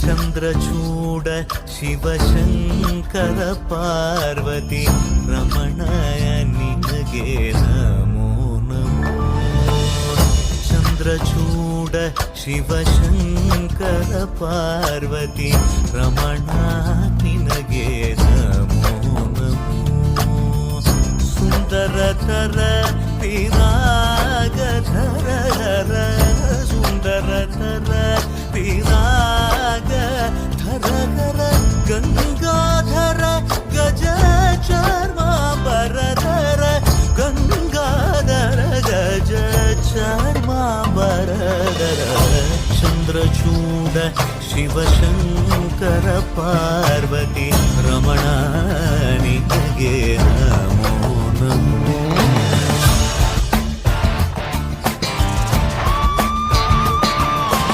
ಚಂದ್ರಚೂಡ ಶಿವಶಂಕರ ಪಾರ್ವತಿ ರಮಣಯ ನಿನಗೆ ನಮೋ ನಮೋ. ಚಂದ್ರಚೂಡ ಶಿವಶಂಕರ ಪಾರ್ವತಿ ರಮಣ ನಿನಗೆ ನಮೋ ನಮೋ. ಸುಂದರತರ ವಿರಾಗಧರ ಸುಂದರತರ ವಿರಾಗಧರ ಗಂಗಾಧರ ಗಜ ಚರ್ಮಾಂಬರಧರ ಗಂಗಾಧರ ಗಜ ಚರ್ಮಾಂಬರಧರ. ಚಂದ್ರಚೂಡ ಶಿವಶಂಕರ ಪಾರ್ವತಿ ರಮಣ ನಿನಗೆ